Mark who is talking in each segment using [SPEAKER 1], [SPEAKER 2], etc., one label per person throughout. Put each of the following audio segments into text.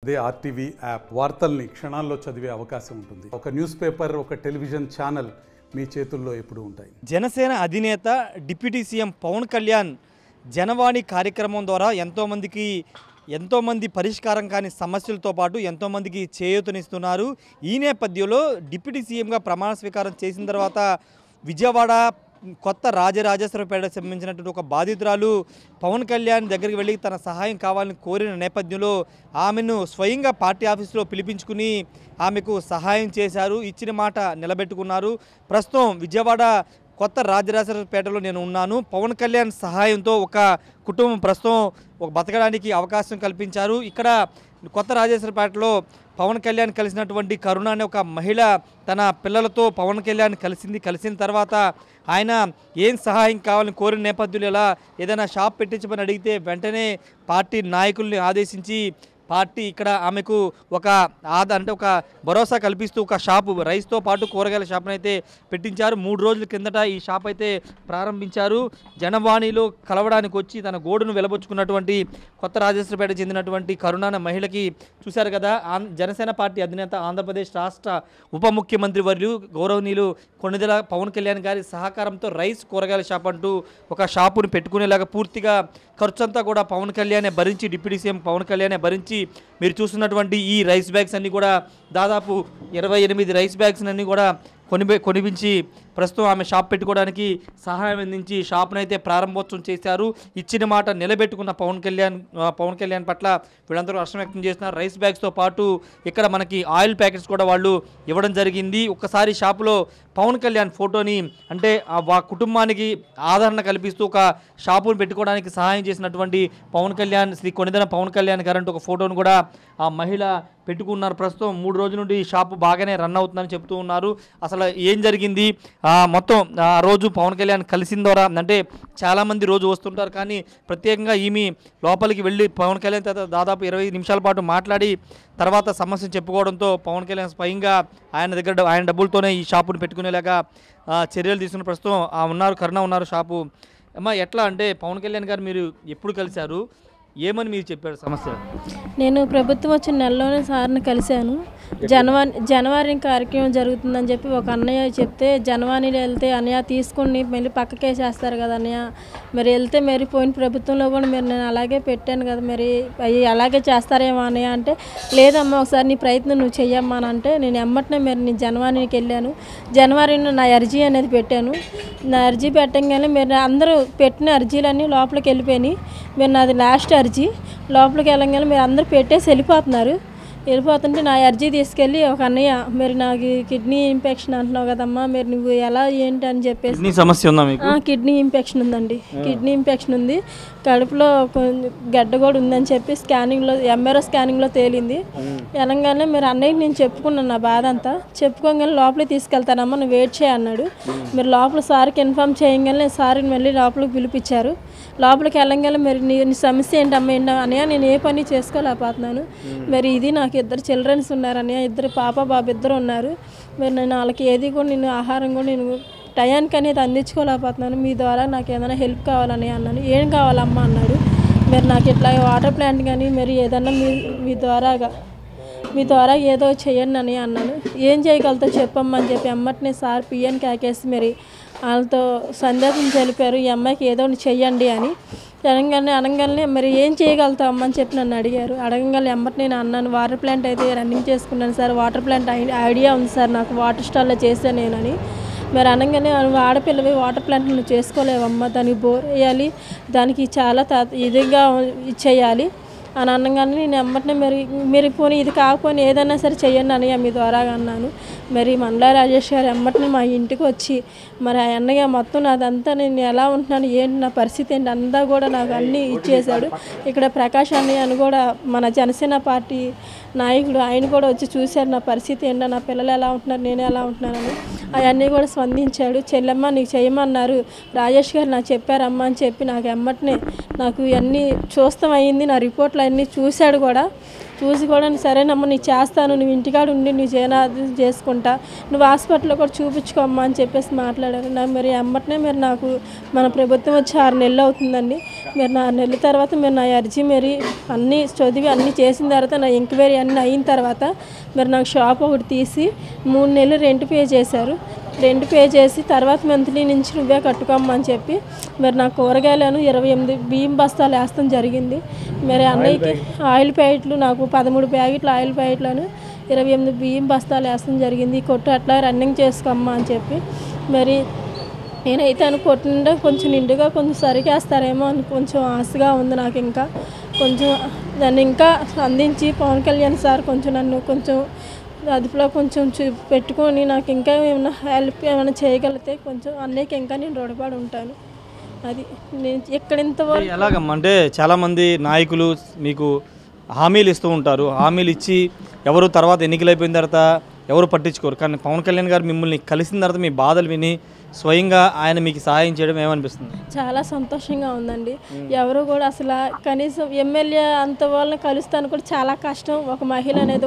[SPEAKER 1] అదే RTV app వార్తల్ని క్షణాల్లో చదివే అవకాశం ఉంటుంది. ఒక న్యూస్ పేపర్, ఒక టెలివిజన్ ఛానల్ మీ చేతుల్లో ఎప్పుడూ ఉంటాయి.
[SPEAKER 2] జనసేన అధినేత డిప్యూటీ సీఎం పవన్ కళ్యాణ్ జనవాణి కార్యక్రమం ద్వారా ఎంతోమంది పరిష్కారం కాని సమస్యలతో పాటు ఎంతోమందికి చేయూతనిస్తున్నారు. ఈ నేపథ్యంలో డిప్యూటీ సీఎంగా ప్రమాణ స్వీకారం చేసిన తర్వాత విజయవాడ కొత్త రాజరాజేశ్వరపేటకు సంబంధించినటువంటి ఒక బాధితురాలు పవన్ కళ్యాణ్ దగ్గరికి వెళ్ళి తన సహాయం కావాలని కోరిన నేపథ్యంలో ఆమెను స్వయంగా పార్టీ ఆఫీసులో పిలిపించుకుని ఆమెకు సహాయం చేశారు. ఇచ్చిన మాట నిలబెట్టుకున్నారు. ప్రస్తుతం విజయవాడ కొత్త రాజరాజేశ్వరపేటలో నేను ఉన్నాను. పవన్ కళ్యాణ్ సహాయంతో ఒక కుటుంబం ప్రస్తుతం ఒక బతకడానికి అవకాశం కల్పించారు. ఇక్కడ కొత్త రాజేశ్వరపేటలో పవన్ కళ్యాణ్ కలిసినటువంటి కరుణ అనే ఒక మహిళ తన పిల్లలతో పవన్ కళ్యాణ్ కలిసిన తర్వాత ఆయన ఏం సహాయం కావాలని కోరిన నేపథ్యంలో ఎలా ఏదైనా షాప్ పెట్టించమని అడిగితే వెంటనే పార్టీ నాయకుల్ని ఆదేశించి పార్టీ ఇక్కడ ఆమెకు ఒక భరోసా కల్పిస్తూ ఒక షాపు రైస్తో పాటు కూరగాయల షాప్ను అయితే పెట్టించారు. 3 రోజుల కిందట ఈ షాప్ అయితే ప్రారంభించారు. జనవాణిలో కలవడానికి వచ్చి తన గోడును వెలబుచ్చుకున్నటువంటి కొత్త రాజేశ్వరపేట చెందినటువంటి కరుణ మహిళకి చూశారు కదా, జనసేన పార్టీ అధినేత ఆంధ్రప్రదేశ్ రాష్ట్ర ఉప ముఖ్యమంత్రి వర్యులు గౌరవనీయులు కొణిదెల పవన్ కళ్యాణ్ గారి సహకారంతో రైస్ కూరగాయల షాప్ అంటూ ఒక షాపును పెట్టుకునేలాగా పూర్తిగా ఖర్చంతా కూడా పవన్ కళ్యాణే భరించి, డిప్యూటీ సీఎం పవన్ కళ్యాణే భరించి మీరు చూస్తున్నటువంటి ఈ రైస్ బ్యాగ్స్ అన్నీ కూడా దాదాపు 28 రైస్ బ్యాగ్స్ అన్నీ కూడా కొనిపించి ప్రస్తుతం ఆమె షాప్ పెట్టుకోవడానికి సహాయం అందించి షాప్ను అయితే ప్రారంభోత్సవం చేశారు. ఇచ్చిన మాట నిలబెట్టుకున్న పవన్ కళ్యాణ్ పట్ల వీళ్ళందరూ హర్షం వ్యక్తం చేస్తున్నారు. రైస్ బ్యాగ్స్తో పాటు ఇక్కడ మనకి ఆయిల్ ప్యాకెట్స్ కూడా వాళ్ళు ఇవ్వడం జరిగింది. ఒక్కసారి షాపులో పవన్ కళ్యాణ్ ఫోటోని అంటే ఆ కుటుంబానికి ఆదరణ కల్పిస్తూ ఒక షాపును పెట్టుకోవడానికి సహాయం చేసినటువంటి శ్రీ కొణిదెల పవన్ కళ్యాణ్ గారంటూ ఒక ఫోటోను కూడా ఆ మహిళ పెట్టుకున్నారు. ప్రస్తుతం 3 రోజుల నుండి షాపు బాగానే రన్ అవుతుందని చెప్తూ ఉన్నారు. అసలు ఏం జరిగింది, మొత్తం ఆ రోజు పవన్ కళ్యాణ్ కలిసిన ద్వారా అంటే చాలామంది రోజు వస్తుంటారు, కానీ ప్రత్యేకంగా ఈమె లోపలికి వెళ్ళి పవన్ కళ్యాణ్ దాదాపు 20 నిమిషాల పాటు మాట్లాడి తర్వాత సమస్యను చెప్పుకోవడంతో పవన్ కళ్యాణ్ స్వయంగా ఆయన డబ్బులతోనే ఈ షాపును పెట్టుకునేలాగా చర్యలు తీసుకున్న ప్రస్తుతం కరుణ ఉన్నారు షాపు. అమ్మా, ఎట్లా అంటే పవన్ కళ్యాణ్ గారు మీరు ఎప్పుడు కలిశారు, ఏమని మీరు చెప్పారు సమస్య?
[SPEAKER 3] నేను ప్రభుత్వం వచ్చిన నెలలోనే సార్ని కలిశాను. జనవరి కార్యక్రమం జరుగుతుందని చెప్పి ఒక అన్నయ్య చెప్తే జనవరిలో వెళ్తే అన్నయ్య తీసుకుని మళ్ళీ పక్కకేసేస్తారు కదా అన్నయ్య, మరి వెళ్తే మరి పోయిన ప్రభుత్వంలో కూడా మీరు నేను అలాగే పెట్టాను కదా, మరి అవి అలాగే చేస్తారేమో అన్నయ్య అంటే, లేదమ్మా ఒకసారి నీ ప్రయత్నం నువ్వు చెయ్యమ్మా అని అంటే నేను ఎమ్మటనే నేను జనవరికి వెళ్ళాను. జనవరిలో నా అర్జీ అనేది పెట్టాను. నా అర్జీ పెట్టగానే మీరు అందరూ పెట్టిన అర్జీలన్నీ లోపలికి వెళ్ళిపోయినాయి. మీరు నాది లాస్ట్ అర్జీ, లోపలికి వెళ్ళగానే మీరు అందరూ పెట్టేసి వెళ్ళిపోతుంటే నా అర్జీ తీసుకెళ్ళి ఒక అన్నయ్య, మరి నాకు కిడ్నీ ఇన్ఫెక్షన్ అంటున్నావు కదమ్మా, మరి నువ్వు ఎలా ఏంటి అని చెప్పేసి
[SPEAKER 2] సమస్య ఉందా మీకు?
[SPEAKER 3] కిడ్నీ ఇన్ఫెక్షన్ ఉందండి, కిడ్నీ ఇన్ఫెక్షన్ ఉంది, కడుపులో గడ్డ కూడా ఉందని చెప్పి ఎంఆర్ఐ స్కానింగ్లో తేలింది. అనగానే మీరు అన్నయ్యకి నేను చెప్పుకున్నాను నా బాధ అంతా. చెప్పుకోగానే లోపలికి తీసుకెళ్తానమ్మా నువ్వు వెయిట్ చేయన్నాడు. మీరు లోపల సార్కి ఇన్ఫామ్ చేయగానే సార్ని మళ్ళీ లోపలికి పిలిపించారు. లోపలికి వెళ్ళగానే మరి నీ సమస్య ఏంటమ్మా అన్నయ్య, నేను ఏ పని చేసుకోలేకపోతున్నాను, మరి ఇది నాకు 2 చిల్డ్రన్స్ ఉన్నారు అన్నయ్య, 2 పాప బాబు 2 ఉన్నారు, మరి నేను వాళ్ళకి ఏది కూడా నేను ఆహారం కూడా నేను టయానికి అనేది అందించుకోలేకపోతున్నాను, మీ ద్వారా నాకు ఏదైనా హెల్ప్ కావాలని అన్నాను. ఏం కావాలమ్మా అన్నాడు. మరి నాకు ఇట్లా వాటర్ ప్లాంట్ కానీ మరి ఏదన్నా మీ ద్వారా ఏదో చేయండి అని అన్నాను. ఏం చేయగలుగుతా చెప్పమ్మా అని చెప్పి అమ్మటిని సార్ పిఎన్ కాకేసి మరి వాళ్ళతో సందేశం తెలిపారు, ఈ అమ్మాయికి ఏదో చెయ్యండి అని. అనగానే మరి ఏం చేయగలుగుతావు అమ్మ అని చెప్పి నన్ను అడిగారు. అడగగానే ఎమ్మటి నేను అన్నాను, వాటర్ ప్లాంట్ అయితే రన్నింగ్ చేసుకున్నాను సార్, వాటర్ ప్లాంట్ ఐడియా ఉంది సార్ నాకు, వాటర్ స్టాల్లో చేశాను నేనని. మరి అనగానే ఆడపిల్లవి వాటర్ ప్లాంట్ నువ్వు చేసుకోలేవమ్మా, దానికి బోర్ వేయాలి, దానికి చాలా ఇదిగా చేయాలి అని అనగానే నేను ఎమ్మటినే మీరు పోనీ ఇది కాకపోయినా ఏదైనా సరే చెయ్యండి అన్నయ్య మీ ద్వారా అన్నాను. మరి మండల రాజేష్ గారు ఎమ్మటిని మా ఇంటికి వచ్చి మరి ఆ అన్నయ్య మొత్తం నాదంతా నేను ఎలా ఉంటున్నాను ఏంటి నా పరిస్థితి ఏంటి అంతా కూడా నాకు అన్నీ ఇచ్చేశాడు. ఇక్కడ ప్రకాష్ అన్నయ్య అని కూడా మన జనసేన పార్టీ నాయకుడు, ఆయన కూడా వచ్చి చూశారు నా పరిస్థితి ఏంటో, నా పిల్లలు ఎలా ఉంటున్నారు నేను ఎలా ఉంటున్నానని. అవన్నీ కూడా స్పందించాడు. చెల్లెమ్మ నీకు చేయమన్నారు రాజేష్ గారు నాకు చెప్పారమ్మా అని చెప్పి నాకు ఎమ్మటినే నాకు ఇవన్నీ చూస్తాం అయ్యింది. నా రిపోర్ట్లు అన్నీ చూశాడు కూడా. చూసి కూడా సరేనమ్మా నీకు చేస్తాను, నువ్వు ఇంటికాడ ఉండి నువ్వు జీవనాధం చేసుకుంటా, నువ్వు హాస్పిటల్లో కూడా చూపించుకోమ్మా అని చెప్పేసి మాట్లాడారు. మరి అమ్మటనే మీరు నాకు మన ప్రభుత్వం వచ్చి 6 నెలలు అవుతుందండి. మీరు 6 నెలల తర్వాత మీరు నా అర్జీ మరి అన్నీ చదివి అన్నీ చేసిన తర్వాత నా ఎంక్వైరీ అన్నీ అయిన తర్వాత మీరు నాకు షాప్ ఒకటి తీసి 3 నెలలు రెంట్ పే చేశారు. రెంట్ పే చేసి తర్వాత మంత్లీ నుంచి నువ్వే కట్టుకోమ్మని చెప్పి మరి నా కూరగాయలను 28 బియ్యం బస్తాలు వేస్తాం జరిగింది. మరి అన్నయ్యకి ఆయిల్ ప్యాకెట్లు నాకు 13 ప్యాకెట్లు ఆయిల్ ప్యాకెట్లను 28 బియ్యం బస్తాలు వేస్తాం జరిగింది. కొట్టు అట్లా రన్నింగ్ చేసుకోమ్మా అని చెప్పి మరి నేనైతే అనుకుంటుండే కొంచెం నిండుగా కొంచెం సరిగేస్తారేమో అని కొంచెం ఆశగా ఉంది నాకు. ఇంకా కొంచెం నన్ను ఇంకా అందించి పవన్ కళ్యాణ్ సార్ కొంచెం నన్ను కొంచెం అదుపులో కొంచెం పెట్టుకొని నాకు ఇంకా ఏమైనా హెల్ప్ ఏమైనా చేయగలిగితే కొంచెం అన్నయ్యకి ఇంకా నేను రుణపడి ఉంటాను. అది నేను ఎక్కడింతవరకు
[SPEAKER 2] ఎలాగమ్మా అంటే చాలామంది నాయకులు మీకు హామీలు ఇస్తూ ఉంటారు. హామీలు ఇచ్చి ఎవరు తర్వాత ఎన్నికలు అయిపోయిన తర్వాత ఎవరు పట్టించుకోరు. కానీ పవన్ కళ్యాణ్ గారు మిమ్మల్ని కలిసిన తర్వాత మీ బాధలు విని స్వయంగా ఆయన మీకు సహాయం చేయడం ఏమనిపిస్తుంది?
[SPEAKER 3] చాలా సంతోషంగా ఉందండి. ఎవరు కూడా అసలు కనీసం ఎమ్మెల్యే అంత వాళ్ళని కలుస్తాను కూడా చాలా కష్టం. ఒక మహిళ అనేది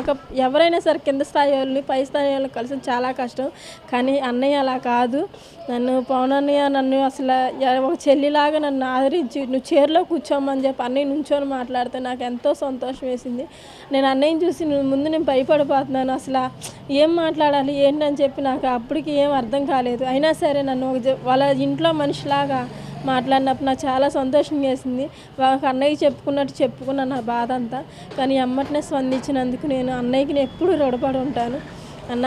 [SPEAKER 3] ఒక ఎవరైనా సరే కింద స్థాయి వాళ్ళని పై స్థాయి వాళ్ళని కలిసి చాలా కష్టం. కానీ అన్నయ్య అలా కాదు. నన్ను పవన్ అన్నయ్య నన్ను అసలు ఒక చెల్లిలాగా నన్ను ఆదరించి నువ్వు చైర్లో కూర్చోమని చెప్పి అన్నయ్య నుంచొని మాట్లాడితే నాకు ఎంతో సంతోషం వేసింది. నేను అన్నయ్యని చూసి ముందు నేను భయపడిపోతున్నాను. అసలు ఏం మాట్లాడాలి ఏంటని చెప్పి నాకు అప్పటికి ఏం అర్థం కాలేదు. అయినా సరే నన్ను వాళ్ళ ఇంట్లో మనిషిలాగా మాట్లాడినప్పుడు నాకు చాలా సంతోషం వేసింది. వాళ్ళ అన్నయ్యకి చెప్పుకున్న నా బాధ అంతా. కానీ అమ్మటినే స్పందించినందుకు నేను అన్నయ్యకి ఎప్పుడు రుణపడి ఉంటాను. అన్న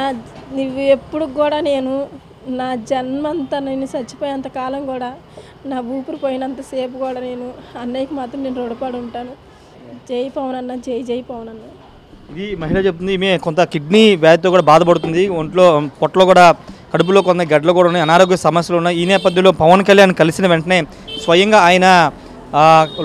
[SPEAKER 3] నువ్వు ఎప్పుడు కూడా నేను నా జన్మంతా నేను చచ్చిపోయేంత కాలం కూడా నా ఊపిరి పోయినంతసేపు కూడా నేను అన్నయ్యకి మాత్రం నేను రుణపడి ఉంటాను. జై పవన్ అన్న, జై జై పవన్ అన్న.
[SPEAKER 2] ఇది మహిళ చెప్తుంది. ఈమె కొంత కిడ్నీ వ్యాధితో కూడా బాధపడుతుంది. ఒంట్లో పొట్టలో కూడా కడుపులో కొంత గడ్డలు కూడా ఉన్నాయి, అనారోగ్య సమస్యలు ఉన్నాయి. ఈ నేపథ్యంలో పవన్ కళ్యాణ్ కలిసిన వెంటనే స్వయంగా ఆయన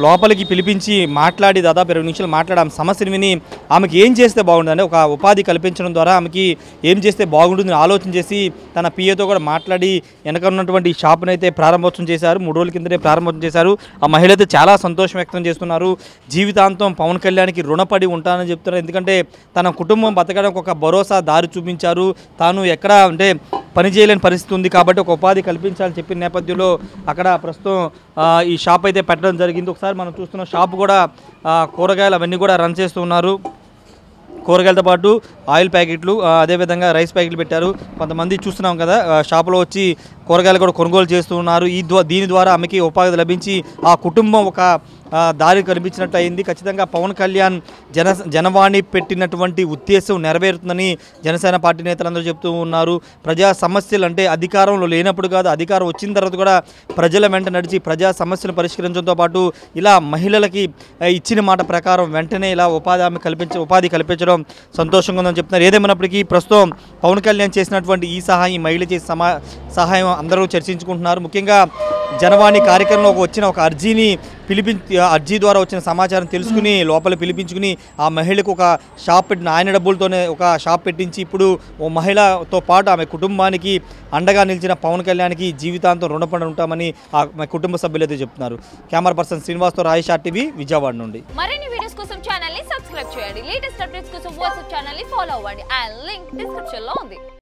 [SPEAKER 2] లోపలికి పిలిపించి మాట్లాడి దాదాపు 20 నిమిషాలు మాట్లాడి ఆమె సమస్యను విని ఆమెకి ఏం చేస్తే బాగుంటుందని ఒక ఉపాధి కల్పించడం ద్వారా ఆమెకి ఏం చేస్తే బాగుంటుందని ఆలోచన చేసి తన పిఏతో కూడా మాట్లాడి వెనక ఉన్నటువంటి షాప్ని అయితే ప్రారంభోత్సవం చేశారు. 3 రోజుల కిందనే ప్రారంభోత్సవం చేశారు. ఆ మహిళ అయితే చాలా సంతోషం వ్యక్తం చేస్తున్నారు. జీవితాంతం పవన్ కళ్యాణ్కి రుణపడి ఉంటానని చెప్తున్నారు. ఎందుకంటే తన కుటుంబం బతకడానికి ఒక భరోసా దారి చూపించారు. తాను ఎక్కడ అంటే పని చేయలేని పరిస్థితి ఉంది కాబట్టి ఒక ఉపాధి కల్పించాలని చెప్పిన నేపథ్యంలో అక్కడ ప్రస్తుతం ఈ షాప్ అయితే పెట్టడం జరిగింది. ఒకసారి మనం చూస్తున్న షాప్ కూడా కూరగాయలు అవన్నీ కూడా రన్ చేస్తున్నారు. కూరగాయలతో పాటు ఆయిల్ ప్యాకెట్లు అదేవిధంగా రైస్ ప్యాకెట్లు పెట్టారు. కొంతమంది చూస్తున్నాం కదా షాపులో వచ్చి కూరగాయలు కూడా కొనుగోలు చేస్తూ ఉన్నారు. దీని ద్వారా ఆమెకి ఉపాధి లభించి ఆ కుటుంబం ఒక దారి కనిపించినట్టు అయింది. ఖచ్చితంగా పవన్ కళ్యాణ్ జనవాణి పెట్టినటువంటి ఉద్దేశం నెరవేరుతుందని జనసేన పార్టీ నేతలందరూ చెప్తూ ఉన్నారు. ప్రజా సమస్యలు అంటే అధికారంలో లేనప్పుడు కాదు, అధికారం వచ్చిన తర్వాత కూడా ప్రజల వెంట నడిచి ప్రజా సమస్యలు పరిష్కరించడంతో పాటు ఇలా మహిళలకి ఇచ్చిన మాట ప్రకారం వెంటనే ఇలా ఉపాధి కల్పించడం సంతోషంగా ఉందని చెప్తున్నారు. ఏదేమైనప్పటికీ ప్రస్తుతం పవన్ కళ్యాణ్ చేసినటువంటి ఈ సహాయం, మహిళ చేసే సహాయం అందరూ చర్చించుకుంటున్నారు. ముఖ్యంగా జనవాణి కార్యక్రమంలో వచ్చిన ఒక అర్జీ ద్వారా వచ్చిన సమాచారం తెలుసుకుని లోపల పిలిపించుకుని ఆ మహిళకు ఒక షాప్ పెట్టిన ఆయన డబ్బులతోనే ఒక షాప్ పెట్టించి ఇప్పుడు ఓ మహిళతో పాటు ఆమె కుటుంబానికి అండగా నిలిచిన పవన్ కళ్యాణ్కి జీవితాంతం రుణపడి ఉంటామని ఆ కుటుంబ సభ్యులైతే చెప్తున్నారు. Camera person శ్రీనివాస్తో Rayesh TV Vijayawada నుండి.
[SPEAKER 4] మరిన్ని వీడియోస్ కోసం ఛానల్ ని సబ్స్క్రైబ్ చేయండి. లేటెస్ట్ అప్డేట్స్ కోసం వాట్సాప్ ఛానల్ ని ఫాలో అవ్వండి. ఆ లింక్ డిస్క్రిప్షన్ లో ఉంది.